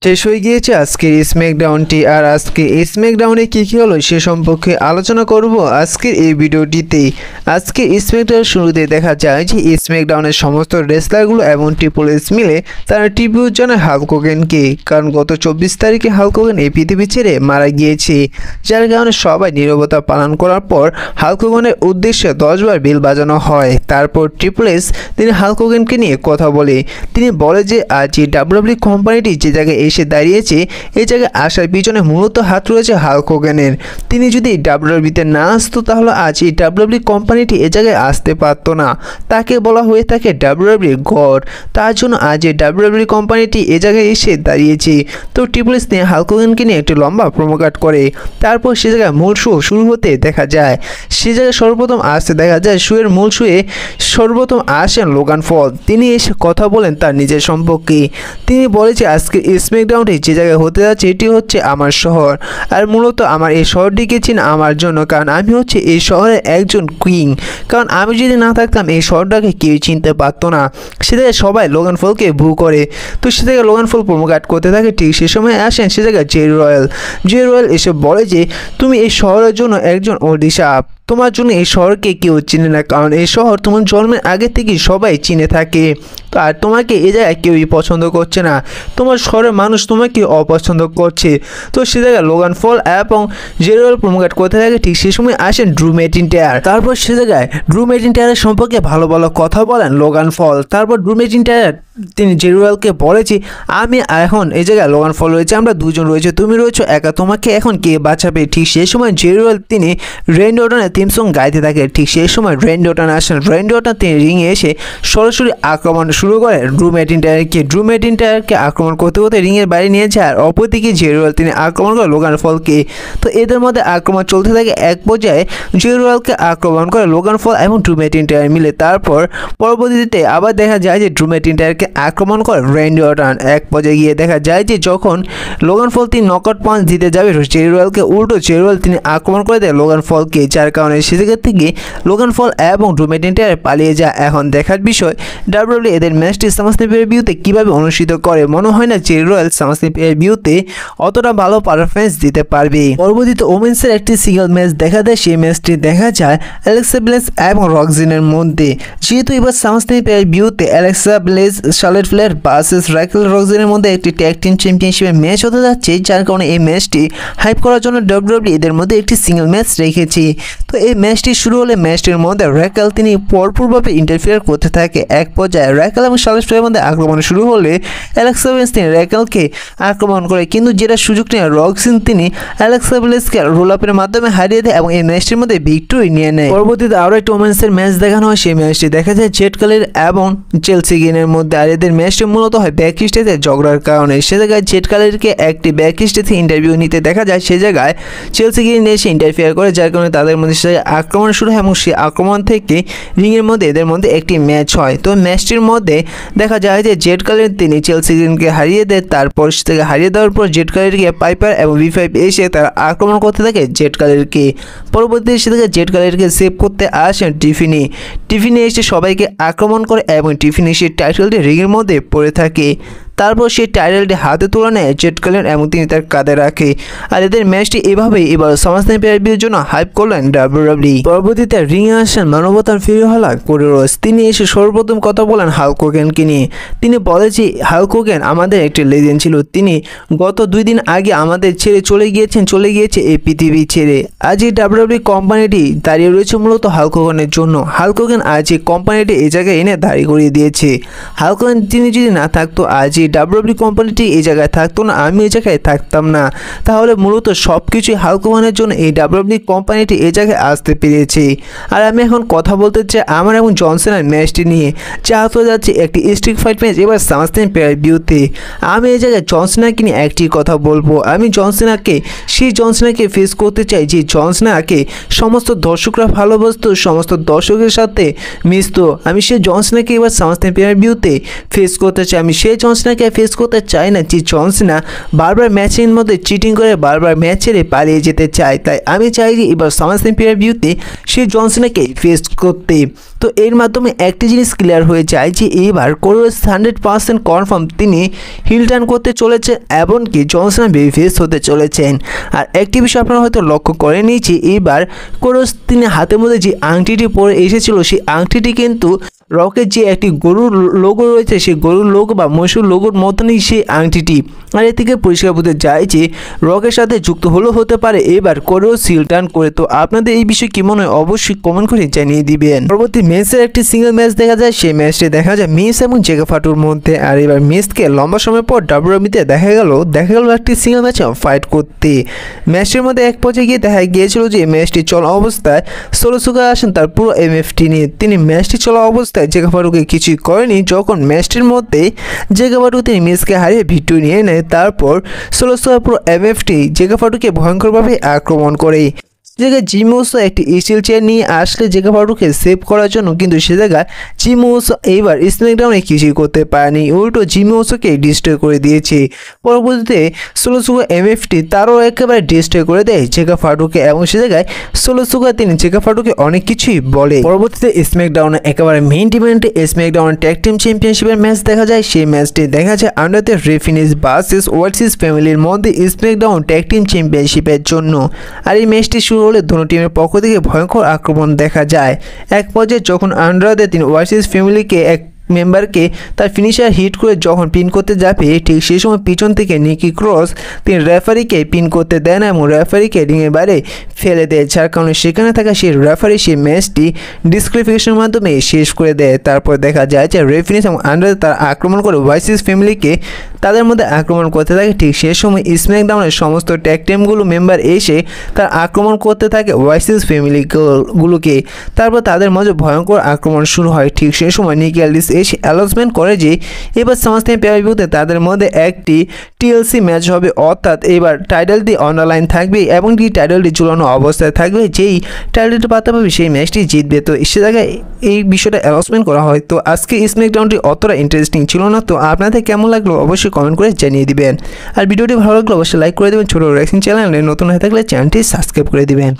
শেষ হয়ে গিয়েছে আজকের স্ম্যাকডাউনটি। আর আজকে স্ম্যাকডাউনে কী কী হলো সে সম্পর্কে আলোচনা করব আজকের এই ভিডিওটিতে। আজকে স্ম্যাকডাউন শুরুতে দেখা যায় যে স্ম্যাকডাউনের সমস্ত রেসলারগুলো এবং ট্রিপল এইচ মিলে তারা ট্রিবিউট জানায় হাল্ক হোগানকে, কারণ গত 24 তারিখে হাল্ক হোগান এই পৃথিবী ছেড়ে মারা গিয়েছে, যার কারণে সবাই নীরবতা পালন করার পর হাল্ক হোগানের উদ্দেশ্যে 10 বার বেল বাজানো হয়। তারপর ট্রিপল এইচ তিনি হাল্ক হোগানকে নিয়ে কথা বলে, তিনি বলে যে আজ এই ডাব্লিউডাব্লিউ কোম্পানিটি যে জায়গায় এসে দাঁড়িয়েছে এই জায়গায় আসার পিছনে মূলত হাত রয়েছে হাল্ক হোগানের। তিনি যদি ডাব্লিউডাব্লিউতে না আসতো তাহলে আজ এই ডাব্লিউডাব্লিউ কোম্পানিটি এ জায়গায় আসতে পারতো না। তাকে বলা হয়ে থাকে ডাব্লিউডাব্লিউ গড, তার জন্য আজ এই ডাব্লিউডাব্লিউ কোম্পানিটি এ জায়গায় এসে দাঁড়িয়েছে। তো ট্রিপল এইচ নিয়ে হাল্ক হোগানকে নিয়ে একটি লম্বা প্রোমো কাট করে, তারপর সে জায়গায় মূল শো শুরু হতে দেখা যায়। সে জায়গায় সর্বপ্রথম আসতে দেখা যায় শোয়ের মূল শোয়ে সর্বপ্রথম আসেন লোগান পল। তিনি এসে কথা বলেন তার নিজের সম্পর্কে। তিনি বলে যে আজকে স্ম্যাকডাউনটি যে জায়গায় হতে যাচ্ছে এটি হচ্ছে আমার শহর, আর মূলত আমার এই শহরটিকে চিনে আমার জন্য, কারণ আমি হচ্ছে এই শহরের একজন কুইং। কারণ আমি যদি না থাকতাম এই শহরটাকে কেউ চিনতে পারতো না। সে জায়গায় সবাই লোগান পলকে ভু করে। তো সে জায়গায় লোগান পল প্রোমো কাট করতে থাকে। ঠিক সে সময় আসেন সে জায়গায় জে রয়্যাল। জে রয়্যাল এসে বলে যে তুমি এই শহরের জন্য একজন অভিশাপ, তোমার জন্য এই শহরকে কেউ চিনে না, কারণ এই শহর তোমার জন্মের আগে থেকেই সবাই চিনে থাকে। তো আর তোমাকে এ জায়গায় কেউই পছন্দ করছে না, তোমার শহরের মানুষ তোমাকে অপছন্দ করছে। তো সে জায়গায় লোগান পল এবং জে রয়্যাল প্রোমো কাট করতে থাকে। ঠিক সে সময় আসেন ড্রু ম্যাকিন্টায়ার। তারপর সে জায়গায় ড্রু ম্যাকিন্টায়ারের সম্পর্কে ভালো ভালো কথা বলেন লোগান পল। তারপর ড্রু ম্যাকিন্টায়ার তিনি জে রয়্যালকে বলেছি আমি এখন এই জায়গায় লোগান পল রয়েছে, আমরা দুজন রয়েছে, তুমি রয়েছো একা, তোমাকে এখন কে বাঁচাবে। ঠিক সেই সময় জে রয়্যাল তিনি রেন্ডি অর্টনের থিম সং গাইতে থাকে। ঠিক সেই সময় রেন্ডি অর্টন আসেন। রেন্ডি অর্টন তিনি রিংয়ে এসে সরাসরি আক্রমণ শুরু করে ড্রু ম্যাকিন্টায়ারকে। ড্রু ম্যাকিন্টায়ারকে আক্রমণ করতে করতে রিংয়ের বাইরে নিয়ে যায়। আর অপরদিকে জে রয়্যাল তিনি আক্রমণ করে লোগান পলকে। তো এদের মধ্যে আক্রমণ চলতে থাকে। এক পর্যায়ে জে রয়্যালকে আক্রমণ করে লোগান পল এবং ড্রু ম্যাকিন্টায়ার মিলে। তারপর পরবর্তীতে আবার দেখা যায় যে ড্রু ম্যাকিন্টায়ারকে আক্রমণ করে রেন্ডি অর্টন। এক পর্যায়ে গিয়ে দেখা যায় যে যখন লোগান পল তিনি নকআউট পাঞ্চ দিতে যাবে জে রয়্যালকে, উল্টো জে রয়্যাল তিনি আক্রমণ করে দেয় লোগান পলকে, যার কারণে সে জায়গা থেকে লোগান পল এবং ড্রু ম্যাকিন্টায়ার পালিয়ে যায়। এখন দেখার বিষয় ডাব্লিউডাব্লিউ এদের ম্যাচটি সামারস্ল্যাম পে-per-ভিউতে কীভাবে অনুষ্ঠিত করে। মনে হয় না জে রয়্যাল সামারস্ল্যাম পে-per-ভিউতে অতটা ভালো পারফরমেন্স দিতে পারবে। পরবর্তীতে ওমেন্সের একটি সিঙ্গেল ম্যাচ দেখা দেয়। সেই ম্যাচটি দেখা যায় অ্যালেক্সা ব্লেস এবং রক্সিনের মধ্যে। যেহেতু এবার সামারস্ল্যাম পে-per-ভিউতে Alexa Bliss Charlotte Flair versus Raquel রক্সিনের মধ্যে একটি ট্যাগ টিম চ্যাম্পিয়নশিপের ম্যাচ হতে যাচ্ছে, যার কারণে এই ম্যাচটি হাইপ করার জন্য ডাব্লিউডাব্লিউ এদের মধ্যে একটি সিঙ্গেল ম্যাচ রেখেছে। তো এই ম্যাচটি শুরু হলে ম্যাচটির মধ্যে রাকেল তিনি পরপরভাবে ইন্টারফিয়ার করতে থাকে। এক পর্যায়ে রাকেল এবং শার্লেট ফ্লেয়ারের মধ্যে আক্রমণ শুরু হলে অ্যালেক্সা ব্লেস তিনি রাকেলকে আক্রমণ করে, কিন্তু যেটা সুযোগ নিয়ে রক্সিন তিনি অ্যালেক্সা ব্লেসকে রোল আপের মাধ্যমে হারিয়ে দেয় এবং এই ম্যাচটির মধ্যে ভিক্টরি নিয়ে নেয়। পরবর্তীতে আরও একটি ওমেন্সের ম্যাচ দেখানো হয়। সেই ম্যাচটি দেখা যায় জেড কালির এবং চেলসি গ্রিনের মধ্যে। আর এদের ম্যাচটি মূলত হয় ব্যাক স্টেজে ঝগড়ার কারণে। সে জায়গায় জেড কালিরকে একটি ব্যাক স্টেজে ইন্টারভিউ নিতে দেখা যায়। সে জায়গায় চেলসি গ্রিন এসে ইন্টারফিয়ার করে, যার কারণে তাদের মধ্যে আক্রমণ শুরু হয় এবং সেই আক্রমণ থেকে রিংয়ের মধ্যে এদের মধ্যে একটি ম্যাচ হয়। তো ম্যাচটির মধ্যে দেখা যায় যে জেড কালির তিনি চেলসি গ্রিনকে হারিয়ে দেয়। তারপর সে থেকে হারিয়ে দেওয়ার পর জেড কালিরকে পাইপার এবং V5 এসে তারা আক্রমণ করতে থাকে জেড কালিরকে। পরবর্তীতে সে থেকে জেড কালিরকে সেভ করতে আসেন টিফিনি। টিফিনি এসে সবাইকে আক্রমণ করে এবং টিফিনি সেই টাইটেলটি রিংয়ের মধ্যে পড়ে থাকে। তারপর সেই টাইটেলটি হাতে তুলে নেয় জেড কালির এবং তিনি তার কাঁধে রাখে। আর এদের ম্যাচটি এভাবেই এবার সামারস্ল্যাম পে-per-ভিউর জন্য হাইপ করলেন ডাব্লিউডাব্লিউ। পরবর্তীতে রিংয়ে আসেন মানবতার ফিরে হলা কোরিরোস। তিনি এসে সর্বপ্রথম কথা বলেন হাল্ক হোগানকে নিয়ে। তিনি বলে যে হাল্ক হোগান আমাদের একটি লেজেন্ড ছিল, তিনি গত 2 দিন আগে আমাদের ছেড়ে চলে গিয়েছে এই পৃথিবী ছেড়ে। আজ এই ডাব্লিউডাব্লিউ কোম্পানিটি দাঁড়িয়ে রয়েছে মূলত হাল্ক হোগানের জন্য। হাল্ক হোগান আজ এই কোম্পানিটি এই জায়গায় এনে দাঁড়িয়ে করিয়ে দিয়েছে। হাল্ক হোগান তিনি যদি না থাকতো আজ এই ডাব্লিউডাব্লিউ কোম্পানিটি এই জায়গায় থাকতো না, আমি এই জায়গায় থাকতাম না। তাহলে মূলত সব কিছুই হাল্ক হোগানের জন্য এই ডাব্লিউডাব্লিউ কোম্পানিটি এই জায়গায় আসতে পেরেছে। আর আমি এখন কথা বলতে চাই আমার এবং জন সিনার ম্যাচটি নিয়ে, যা হতে যাচ্ছে একটি স্ট্রিট ফাইট ম্যাচ এবার সামারস্ল্যাম পে-per-ভিউতে। আমি এই জায়গায় জন সিনাকে নিয়ে একটি কথা বলবো। আমি জন সিনাকে ফেস করতে চাই যে জন সিনাকে সমস্ত দর্শকরা ভালোবাসতো, সমস্ত দর্শকের সাথে মিশতো। আমি সেই জন সিনাকে এবার সামারস্ল্যাম পে-per-ভিউতে ফেস করতে চাই। আমি সেই জন সিনাকে ফেস করতে চাই না যে জন সিনা বারবার ম্যাচের মধ্যে চিটিং করে বারবার ম্যাচ ছেড়ে পালিয়ে যেতে চায়। তাই আমি চাই যে এবার সামারস্ল্যাম পে-per-ভিউতে সেই জন সিনাকে ফেস করতে। তো এর মাধ্যমে একটি জিনিস ক্লিয়ার হয়ে যায় যে এইবার কোরোস 100% কনফার্ম তিনি হিল টার্ন করতে চলেছেন, এমনকি জন সিনা বেবি ফেস হতে চলেছেন। আর একটি বিষয় আপনারা হয়তো লক্ষ্য করেনি যে এইবার কোরোস তিনি হাতের মধ্যে যে আংটিটি পরে এসেছিল সেই আংটিটি কিন্তু রকের যে একটি গরুর লোগো রয়েছে সেই গরুর লোগো বা মৈশুর লোগোর মতনই সেই আংটিটি। আর এ থেকে পরিষ্কার বোঝা যায় যে রকের সাথে যুক্ত হলেও হতে পারে এবার কোরোস হিল টার্ন করে। তো আপনাদের এই বিষয়ে কি মনে হয় অবশ্যই কমেন্ট করে জানিয়ে দিবেন। পরবর্তী ম্যাচের একটি সিঙ্গেল ম্যাচ দেখা যায়, সেই ম্যাচটি দেখা যায় মিস এবং জেগা ফাটুর মধ্যে। আর এবার মিসকে লম্বা সময় পর ডাব্লিউডাব্লিউইতে দেখা গেল একটি সিঙ্গেল ম্যাচে ফাইট করতে। ম্যাচের মধ্যে এক পর্যায়ে গিয়ে দেখা গিয়েছিল যে ম্যাচটি চলা অবস্থায় সোলো সিকোয়া আসেন তার পুরো এমএফটি নিয়ে। তিনি ম্যাচটি চলা অবস্থায় জেগা ফাটুকে কিছুই করেনি। যখন ম্যাচটির মধ্যে জেগা ফাটু তিনি মিসকে হারিয়ে ভিক্টরি নিয়ে নেয়, তারপর সোলো সিকোয়া পুরো এমএফটি জেগা ফাটুকে ভয়ঙ্করভাবে আক্রমণ করে। জায়গায় জিমি উসো একটি স্টিল চেয়ার নিয়ে আসলে জেগা ফাটুকে সেভ করার জন্য, কিন্তু সে জায়গায় জিমি উসো এইবার স্ম্যাকডাউনে কিছুই করতে পারেনি, উল্টো জিমি উসোকে ডিস্ট্রয় করে দিয়েছে। পরবর্তীতে সোলো সিকোয়া এমএফটি তারও একেবারে ডিস্ট্রয় করে দেয় জেগা ফাটুকে, এবং সে জায়গায় সোলো সিকোয়া তিনি জেগা ফাটুকে অনেক কিছুই বলে। পরবর্তীতে স্ম্যাকডাউনে একেবারে মেইন ইভেন্টে স্ম্যাকডাউন ট্যাগ টিম চ্যাম্পিয়নশিপের ম্যাচ দেখা যায়। সেই ম্যাচটি দেখা যায় আন্ডার দ্য রেফিনিস ভার্সেস ওয়ার্সিস ফ্যামিলির মধ্যে স্ম্যাকডাউন ট্যাগ টিম চ্যাম্পিয়নশিপের জন্য। আর এই ম্যাচটি শুরু হলে দুটো টিমের পক্ষ থেকে ভয়ঙ্কর আক্রমণ দেখা যায়। এক পর্যায়ে যখন আন্ড্রাদে তিনি ওয়ার্সিস ফ্যামিলিকে এক মেম্বারকে তার ফিনিশার হিট করে যখন পিন করতে যাবে, ঠিক সেই সময় পিছন থেকে নিকি ক্রস তিনি রেফারিকে পিন করতে দেয় না এবং রেফারিকে রিংয়ের বাইরে ফেলে দেয়, যার কারণে সেখানে থাকা সেই রেফারি সেই ম্যাচটি ডিসক্রিফিকেশনের মাধ্যমে শেষ করে দেয়। তারপর দেখা যায় যে রেফিনিস এবং আন্ডার তার আক্রমণ করে ওয়ার্সিস ফ্যামিলিকে তাদের মধ্যে আক্রমণ করতে থাকে। ঠিক সেই সময় স্ম্যাকডাউনের সমস্ত ট্যাগ টিমগুলো মেম্বার এসে তার আক্রমণ করতে থাকে ওয়ার্সিস ফ্যামিলিগুলোকে। তারপর তাদের মাঝে ভয়ঙ্কর আক্রমণ শুরু হয়। ঠিক সেই সময় নিকি অ্যালডিস এসে অ্যানাউন্সমেন্ট করে যে এবার সামাস্টাইম পেপার-ভিউতে তাদের মধ্যে একটি টিএলসি ম্যাচ হবে, অর্থাৎ এবার টাইটেলটি অনলাইন থাকবে এবং টাইটেলটি ঝুলানো অবস্থায় থাকবে। যেই টাইটেলটি পাতে পারবে সেই ম্যাচটি জিতবে। তো সে জায়গায় এই বিষয়টা অ্যানাউন্সমেন্ট করা হয়। তো আজকে স্ম্যাকডাউনটি অতটা ইন্টারেস্টিং ছিল না। তো আপনাদের কেমন লাগলো অবশ্যই কমেন্ট করে জানিয়ে দিবেন। আর ভিডিওটি ভালো লাগলে অবশ্যই লাইক করে দেবেন, ছোটো রিঅ্যাকশন চ্যানেলে নতুন হয়ে থাকলে চ্যানেলটি সাবস্ক্রাইব করে দিবেন।